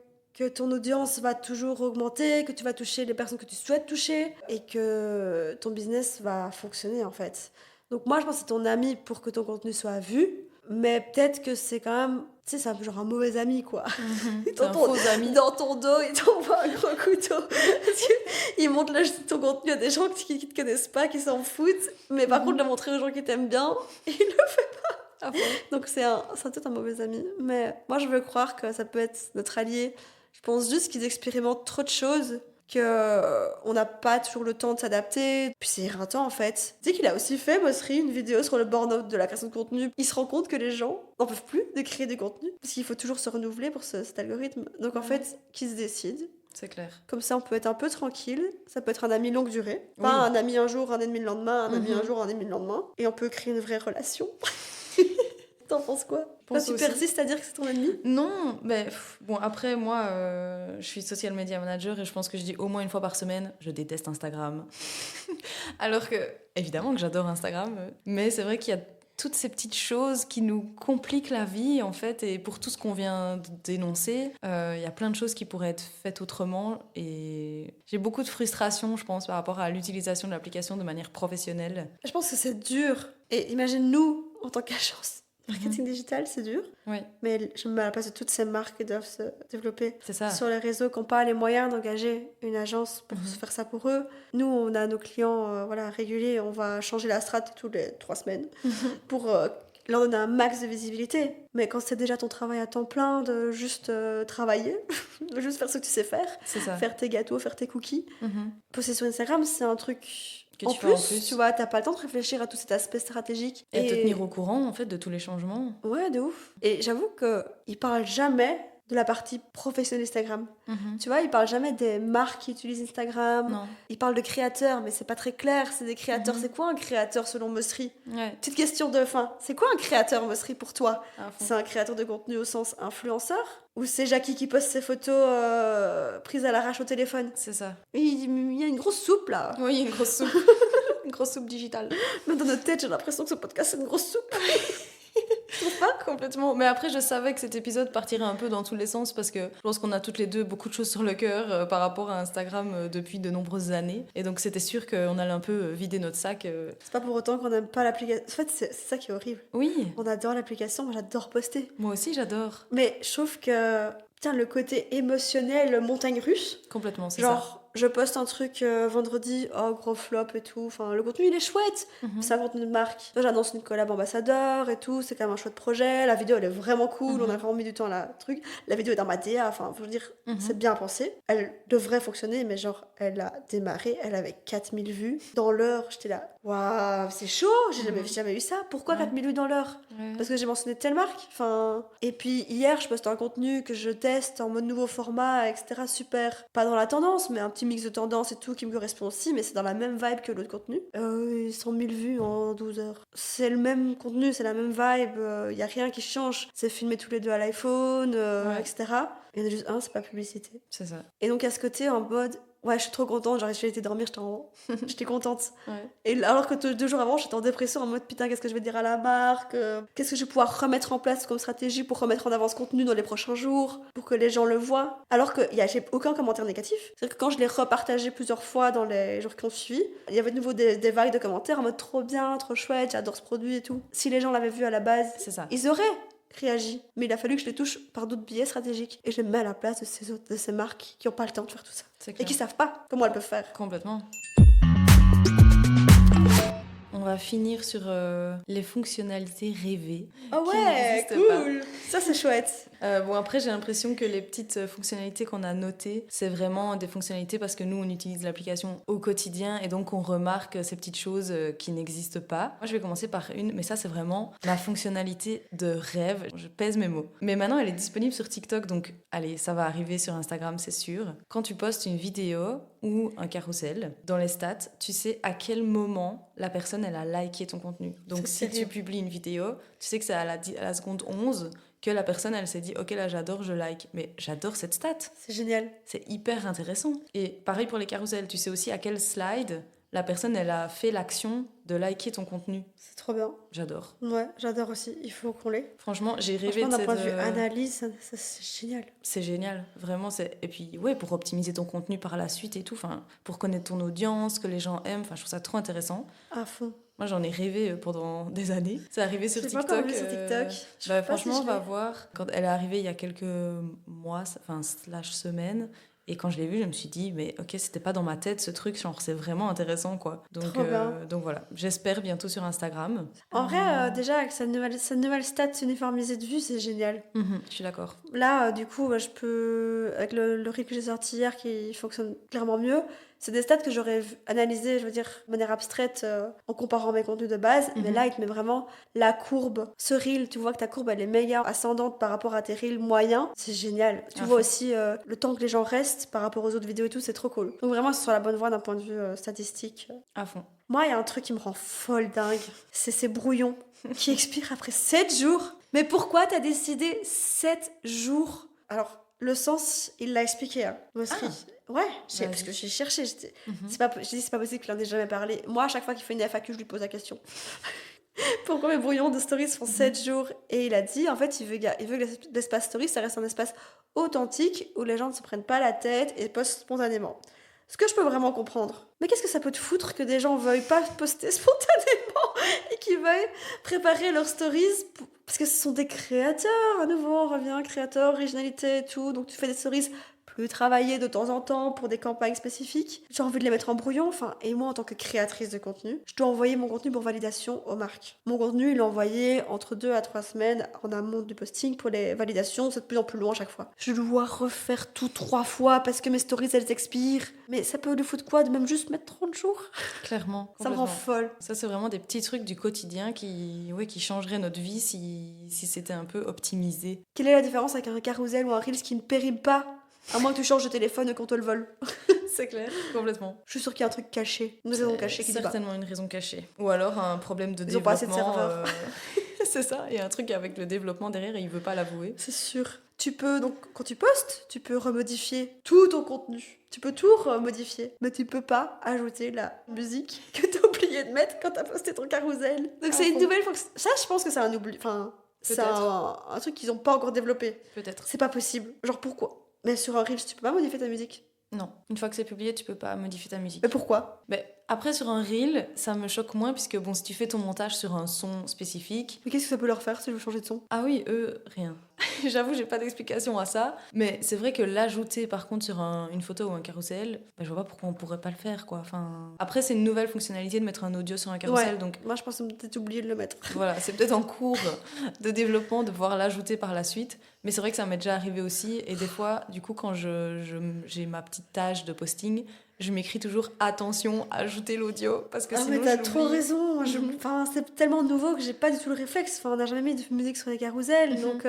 S1: ton audience va toujours augmenter, que tu vas toucher les personnes que tu souhaites toucher, et que ton business va fonctionner, en fait. Donc moi, je pense que c'est ton ami pour que ton contenu soit vu, mais peut-être que c'est quand même... Tu sais, c'est genre un mauvais ami, quoi.
S3: C'est un faux ami.
S1: Dans ton dos, il t'envoie un gros couteau. Parce qu'il montre ton contenu à des gens qui te connaissent pas, qui s'en foutent. Mais par contre, le montrer aux gens qui t'aiment bien, il le fait pas.
S3: Ah bon.
S1: Donc c'est peut-être un mauvais ami. Mais moi, je veux croire que ça peut être notre allié. Je pense juste qu'ils expérimentent trop de choses, qu'on n'a pas toujours le temps de s'adapter. Puis c'est éreintant en fait. Tu sais qu'il a aussi fait, Mosri, une vidéo sur le burn-out de la création de contenu. Il se rend compte que les gens n'en peuvent plus de créer des contenus, parce qu'il faut toujours se renouveler pour cet algorithme. Donc en fait, qu'ils se décident.
S3: C'est clair.
S1: Comme ça, on peut être un peu tranquille. Ça peut être un ami longue durée. Pas
S3: Oui.
S1: un ami un jour, un ennemi le lendemain, un ami
S3: Mhm.
S1: un jour, un ennemi le lendemain. Et on peut créer une vraie relation. T'en penses quoi? Toi,
S3: Pense
S1: tu
S3: aussi.
S1: persistes à dire que c'est ton ennemi?
S3: Non, mais bon, après, moi, je suis social media manager et je pense que je dis au moins une fois par semaine, je déteste Instagram. Alors que, évidemment que j'adore Instagram, mais c'est vrai qu'il y a toutes ces petites choses qui nous compliquent la vie, en fait, et pour tout ce qu'on vient de dénoncer, il y a plein de choses qui pourraient être faites autrement, et j'ai beaucoup de frustration, je pense, par rapport à l'utilisation de l'application de manière professionnelle.
S1: Je pense que c'est dur. Et imagine nous, en tant qu'agence marketing digital, c'est dur.
S3: Oui,
S1: Mais je me mets à la place de toutes ces marques qui doivent se développer
S3: c'est ça.
S1: sur les réseaux, qui n'ont pas les moyens d'engager une agence pour se faire ça pour eux. Nous, on a nos clients voilà, réguliers, on va changer la strat tous les 3 semaines pour leur donner un max de visibilité. Mais quand c'est déjà ton travail à temps plein, de juste travailler, de juste faire ce que tu sais faire,
S3: C'est ça.
S1: faire tes gâteaux, faire tes cookies,
S3: Mhm.
S1: poster sur Instagram, c'est un truc...
S3: Que
S1: En
S3: tu fais en
S1: plus,
S3: plus.
S1: tu vois, t'as pas le temps de réfléchir à tout cet aspect stratégique.
S3: Et te tenir au courant, en fait, de tous les changements.
S1: Ouais, de ouf. Et j'avoue qu'ils parlent jamais de la partie professionnelle Instagram.
S3: Mhm.
S1: Tu vois, ils parlent jamais des marques qui utilisent Instagram.
S3: Non.
S1: Ils parlent de créateurs, mais c'est pas très clair. C'est des créateurs.
S3: Mhm.
S1: C'est quoi un créateur selon Mosseri?
S3: Ouais.
S1: Petite question de fin. C'est quoi un créateur, Mosseri, pour toi?
S3: À fond.
S1: C'est un créateur de contenu au sens influenceur? Ou c'est Jackie qui poste ses photos prises à l'arrache au téléphone?
S3: C'est ça.
S1: Il y a une grosse soupe là.
S3: Oui, une grosse soupe. Une grosse soupe digitale.
S1: Même dans notre tête, j'ai l'impression que ce podcast c'est une grosse soupe. Tu trouves pas?
S3: Complètement. Mais après, je savais que cet épisode partirait un peu dans tous les sens parce que je pense qu'on a toutes les deux beaucoup de choses sur le cœur par rapport à Instagram depuis de nombreuses années. Et donc, c'était sûr qu'on allait un peu vider notre sac.
S1: C'est pas pour autant qu'on n'aime pas l'application. En fait, c'est ça qui est horrible.
S3: Oui,
S1: On adore l'application, moi j'adore poster.
S3: moi aussi, j'adore.
S1: Mais je trouve que, putain, le côté émotionnel, montagne russe,
S3: Complètement, c'est ça.
S1: genre, je poste un truc vendredi, oh gros flop et tout, enfin le contenu il est chouette,
S3: Mhm.
S1: c'est un contenu de marque. Là, j'annonce une collab ambassadeur et tout, c'est quand même un chouette projet, la vidéo elle est vraiment cool, on a vraiment mis du temps à la truc, la vidéo est dans ma DA, enfin faut dire,
S3: Mhm.
S1: c'est bien pensé. Elle devrait fonctionner, mais genre, elle a démarré, elle avait 4000 vues. Dans l'heure, j'étais là, waouh, c'est chaud, j'ai jamais eu ça, pourquoi
S3: Ouais.
S1: 4000 vues dans l'heure?
S3: Ouais.
S1: Parce que j'ai mentionné telle marque. Enfin... Et puis hier, je poste un contenu que je teste en mode nouveau format, etc. Super. Pas dans la tendance, mais un petit mix de tendance et tout qui me correspond aussi, mais c'est dans la même vibe que l'autre contenu. 100 000 vues en 12 heures. C'est le même contenu, c'est la même vibe, y a rien qui change. C'est filmé tous les deux à l'iPhone,
S3: Ouais.
S1: etc. Il y en a juste un, c'est pas publicité.
S3: C'est ça.
S1: Et donc à ce côté, en mode... Ouais, je suis trop contente, genre j'ai été dormir, j'étais contente.
S3: Ouais.
S1: Et alors que 2 jours avant, j'étais en dépression en mode putain, qu'est-ce que je vais dire à la marque? Qu'est-ce que je vais pouvoir remettre en place comme stratégie pour remettre en avant ce contenu dans les prochains jours, pour que les gens le voient? Alors que j'ai aucun commentaire négatif. C'est-à-dire que quand je l'ai repartagé plusieurs fois dans les jours qui ont suivi, il y avait de nouveau des vagues de commentaires en mode trop bien, trop chouette, j'adore ce produit et tout. Si les gens l'avaient vu à la base,
S3: C'est ça.
S1: ils auraient réagi. Mais il a fallu que je les touche par d'autres biais stratégiques. Et je les mets à la place de ces marques qui n'ont pas le temps de faire tout ça.
S3: C'est
S1: Et
S3: clair.
S1: qui savent pas comment elles peuvent faire.
S3: Complètement. On va finir sur les fonctionnalités rêvées.
S1: Oh
S3: qui
S1: ouais,
S3: n'existent pas.
S1: cool. Ça c'est chouette.
S3: Bon, après, j'ai l'impression que les petites fonctionnalités qu'on a notées, c'est vraiment des fonctionnalités parce que nous, on utilise l'application au quotidien et donc on remarque ces petites choses qui n'existent pas. Moi, je vais commencer par une, mais ça, c'est vraiment ma fonctionnalité de rêve. Je pèse mes mots. Mais maintenant, elle est disponible sur TikTok, donc allez, ça va arriver sur Instagram, c'est sûr. Quand tu postes une vidéo ou un carrousel, dans les stats, tu sais à quel moment la personne, elle a liké ton contenu. Donc,
S1: C'est
S3: si tu
S1: terrible.
S3: publies une vidéo, tu sais que c'est à la seconde 11 que la personne, elle s'est dit « Ok, là, j'adore, je like. » Mais j'adore cette stat.
S1: C'est génial.
S3: C'est hyper intéressant. Et pareil pour les carousels. Tu sais aussi à quel slide la personne, elle a fait l'action de liker ton contenu.
S1: C'est trop bien.
S3: J'adore.
S1: Ouais, j'adore aussi. Il faut qu'on l'ait.
S3: Franchement, j'ai rêvé
S1: Franchement,
S3: de
S1: d'un
S3: cette...
S1: point de vue analyse, ça, c'est génial.
S3: C'est génial, vraiment. Et puis, ouais, pour optimiser ton contenu par la suite et tout, pour connaître ton audience, que les gens aiment, je trouve ça trop intéressant.
S1: À fond.
S3: Moi, j'en ai rêvé pendant des années. C'est arrivé sur
S1: Je l'ai pas
S3: TikTok.
S1: encore vu sur TikTok. Je sais pas
S3: Franchement,
S1: si
S3: on
S1: je
S3: va
S1: l'ai.
S3: voir. Quand elle est arrivée il y a quelques mois, slash semaines, et quand je l'ai vue, je me suis dit, mais ok, c'était pas dans ma tête ce truc, genre c'est vraiment intéressant quoi.
S1: Trop bien.
S3: Donc voilà, j'espère bientôt sur Instagram.
S1: En vrai, déjà, avec sa nouvelle stat uniformisée de vue, c'est génial.
S3: Je suis d'accord.
S1: Là, du coup, je peux, avec le reel que j'ai sorti hier qui fonctionne clairement mieux, c'est des stats que j'aurais analysées, je veux dire, de manière abstraite en comparant mes contenus de base. Mais là, il te met vraiment la courbe. Ce reel, tu vois que ta courbe, elle est méga ascendante par rapport à tes reels moyens. C'est génial. Tu
S3: À
S1: vois
S3: fond.
S1: aussi le temps que les gens restent. test par rapport aux autres vidéos et tout, c'est trop cool. Donc vraiment, c'est sur la bonne voie d'un point de vue statistique.
S3: À fond.
S1: Moi, il y a un truc qui me rend folle dingue, c'est ces brouillons qui expirent après 7 jours. Mais pourquoi t'as décidé 7 jours? Alors, le sens, il l'a expliqué, hein. Mosri. Ouais,
S3: Vas-y.
S1: parce que j'ai cherché.
S3: Mhm.
S1: Je dis, c'est pas possible qu'il en ait jamais parlé. Moi, à chaque fois qu'il fait une FAQ, je lui pose la question. Pourquoi mes brouillons de stories font 7 jours? Et il a dit, en fait, il veut que l'espace story, ça reste un espace authentique où les gens ne se prennent pas la tête et postent spontanément. Ce que je peux vraiment comprendre. Mais qu'est-ce que ça peut te foutre que des gens veuillent pas poster spontanément et qu'ils veuillent préparer leurs stories parce que ce sont des créateurs. À nouveau, on revient, créateurs, originalité et tout. Donc tu fais des stories plus travaillées de temps en temps pour des campagnes spécifiques. J'ai envie de les mettre en brouillon. Enfin, et moi, en tant que créatrice de contenu, je dois envoyer mon contenu pour validation aux marques. Mon contenu, il est envoyé entre 2 à 3 semaines en amont du posting pour les validations. C'est de plus en plus long à chaque fois. Je dois refaire tout 3 fois parce que mes stories, elles expirent. Mais ça peut lui foutre quoi de même juste mettre 30 jours?
S3: Clairement.
S1: Ça me rend
S3: complètement.
S1: folle.
S3: Ça, c'est vraiment des petits trucs du quotidien qui changeraient notre vie si c'était un peu optimisé.
S1: Quelle est la différence avec un carousel ou un Reels qui ne périme pas? À moins que tu changes de téléphone et qu'on te le vole.
S3: C'est clair. Complètement.
S1: Je suis sûre qu'il y a un truc caché. Une raison cachée qui dit pas.
S3: Certainement une raison cachée. Ou alors un problème de
S1: Ils ont pas assez de
S3: développement.
S1: serveurs.
S3: C'est ça. Il y a un truc avec le développement derrière et il veut pas l'avouer.
S1: C'est sûr. Tu peux, donc, quand tu postes, tu peux remodifier tout ton contenu. Tu peux tout remodifier. Mais tu peux pas ajouter la musique que t'as oublié de mettre quand t'as posté ton carousel. Donc c'est une nouvelle fonction. Ça, je pense que c'est un oubli. Enfin, c'est un truc qu'ils ont pas encore développé.
S3: Peut-être.
S1: C'est pas possible. Genre pourquoi? Mais sur un Reels, tu peux pas modifier ta musique.
S3: Non. Une fois que c'est publié, tu peux pas modifier ta musique.
S1: Mais pourquoi?
S3: Mais après, sur un reel, ça me choque moins puisque bon, si tu fais ton montage sur un son spécifique.
S1: Mais qu'est-ce que ça peut leur faire si je veux changer de son?
S3: Ah oui, eux, rien. J'avoue, j'ai pas d'explication à ça. Mais c'est vrai que l'ajouter par contre sur une photo ou un carrousel, bah, je vois pas pourquoi on pourrait pas le faire quoi. Enfin... Après, c'est une nouvelle fonctionnalité de mettre un audio sur un carrousel.
S1: Ouais.
S3: Donc
S1: Moi, je pense que peut-être oublié de le mettre.
S3: voilà, c'est peut-être en cours de développement de pouvoir l'ajouter par la suite. Mais c'est vrai que ça m'est déjà arrivé aussi. Et des fois, du coup, quand j'ai ma petite tâche de posting, je m'écris toujours attention, ajouter l'audio parce que
S1: Ah
S3: sinon
S1: mais t'as
S3: je
S1: trop
S3: l'oublie.
S1: raison. Moi, enfin, c'est tellement nouveau que j'ai pas du tout le réflexe. Enfin, on n'a jamais mis de musique sur les carousels, donc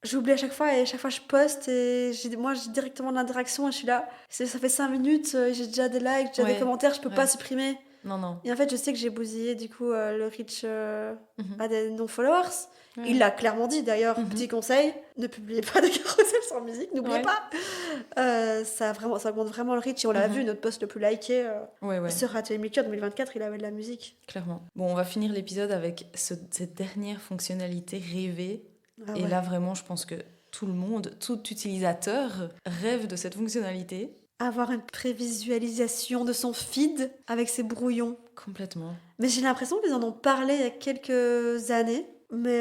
S1: j'oublie à chaque fois et à chaque fois je poste et moi j'ai directement de l'interaction et je suis là. Ça fait 5 minutes, j'ai déjà des likes, j'ai déjà
S3: Ouais,
S1: des commentaires, je peux
S3: ouais.
S1: pas supprimer.
S3: Non, non.
S1: Et en fait, je sais que j'ai bousillé du coup le reach
S3: Mhm.
S1: à des non-followers.
S3: Ouais.
S1: Il l'a clairement dit d'ailleurs.
S3: Mhm.
S1: Petit conseil, ne publiez pas de carousel sans musique, n'oubliez
S3: Ouais.
S1: pas. Ça augmente vraiment le reach et on l'a
S3: Mhm.
S1: vu, notre post le plus liké.
S3: Ouais.
S1: Sur Atelier Maker 2024, il avait de la musique.
S3: Clairement. Bon, on va finir l'épisode avec cette dernière fonctionnalité rêvée.
S1: Ah
S3: Et
S1: ouais.
S3: là, vraiment, je pense que tout le monde, tout utilisateur rêve de cette fonctionnalité.
S1: Avoir une prévisualisation de son feed avec ses brouillons.
S3: Complètement.
S1: Mais j'ai l'impression qu'ils en ont parlé il y a quelques années, mais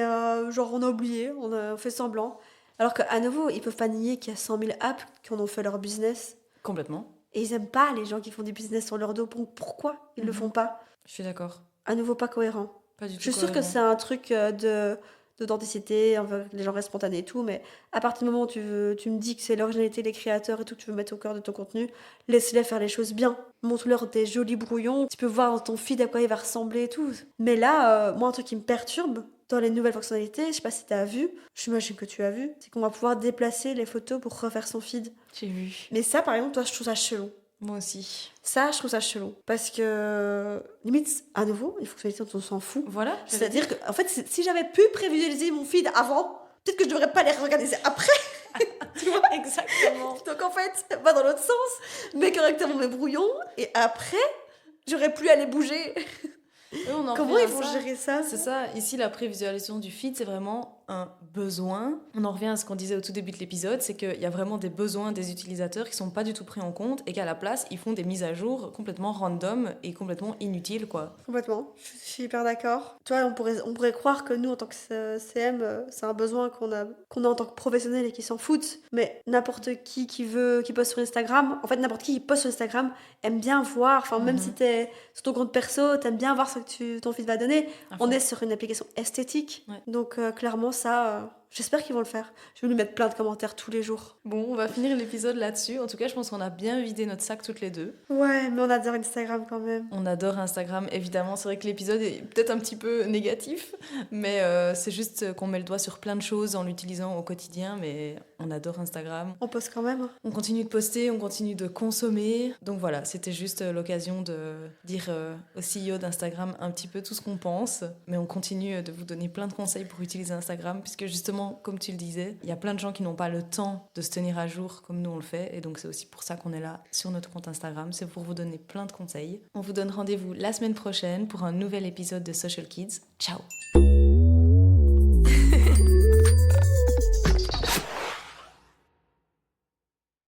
S1: genre on a oublié, on a fait semblant. Alors qu'à nouveau, ils peuvent pas nier qu'il y a 100 000 apps qui en ont fait leur business.
S3: Complètement.
S1: Et ils aiment pas les gens qui font du business sur leur dos. Donc pourquoi ils le font pas?
S3: Je suis d'accord.
S1: À nouveau, pas cohérent.
S3: Pas du tout
S1: Je suis sûre que
S3: cohérent.
S1: c'est un truc d'authenticité, les gens restent spontanés et tout, mais à partir du moment où tu me dis que c'est l'originalité des créateurs et tout que tu veux mettre au cœur de ton contenu, laisse-les faire les choses bien. Montre-leur des jolis brouillons, tu peux voir dans ton feed à quoi il va ressembler et tout. Mais là, moi, un truc qui me perturbe dans les nouvelles fonctionnalités, je sais pas si tu as vu, j'imagine que tu as vu, c'est qu'on va pouvoir déplacer les photos pour refaire son feed.
S3: J'ai vu.
S1: Mais ça, par exemple, toi, je trouve ça chelou.
S3: Moi aussi.
S1: Ça, je trouve ça chelou. Parce que, limite, à nouveau, les fonctionnalités dont on s'en fout.
S3: Voilà.
S1: C'est-à-dire que, en fait, si j'avais pu prévisualiser mon feed avant, peut-être que je devrais pas les regarder après. Tu vois?
S3: Exactement.
S1: Donc en fait, pas dans l'autre sens, mais correctement mes brouillons, et après, j'aurais plus à les bouger.
S3: Eux, on en
S1: Comment
S3: revient
S1: ils
S3: à
S1: vont
S3: ça.
S1: gérer ça?
S3: C'est ça, ici la prévisualisation du feed, c'est vraiment un besoin. On en revient à ce qu'on disait au tout début de l'épisode, c'est qu'il y a vraiment des besoins des utilisateurs qui sont pas du tout pris en compte et qu'à la place, ils font des mises à jour complètement random et complètement inutiles, quoi.
S1: Complètement, je suis hyper d'accord. Tu vois, on pourrait croire que nous, en tant que CM, c'est un besoin qu'on a en tant que professionnel et qui s'en foutent. Mais n'importe qui poste sur Instagram, en fait, n'importe qui poste sur Instagram aime bien voir, enfin, même si t'es sur ton compte perso, t'aimes bien voir ce que ton feed va donner.
S3: À
S1: On
S3: fond.
S1: est sur une application esthétique.
S3: Ouais.
S1: Donc, clairement, ça, J'espère qu'ils vont le faire. Je vais lui mettre plein de commentaires tous les jours.
S3: Bon, on va finir l'épisode là-dessus. En tout cas, je pense qu'on a bien vidé notre sac toutes les deux.
S1: Ouais, mais on adore Instagram quand même.
S3: On adore Instagram, évidemment. C'est vrai que l'épisode est peut-être un petit peu négatif, mais c'est juste qu'on met le doigt sur plein de choses en l'utilisant au quotidien, mais on adore Instagram.
S1: On poste quand même.
S3: On continue de poster, on continue de consommer. Donc voilà, c'était juste l'occasion de dire au CEO d'Instagram un petit peu tout ce qu'on pense, mais on continue de vous donner plein de conseils pour utiliser Instagram, puisque justement, comme tu le disais, il y a plein de gens qui n'ont pas le temps de se tenir à jour comme nous on le fait, et donc c'est aussi pour ça qu'on est là sur notre compte Instagram, c'est pour vous donner plein de conseils. On vous donne rendez-vous la semaine prochaine pour un nouvel épisode de Social Kids. Ciao!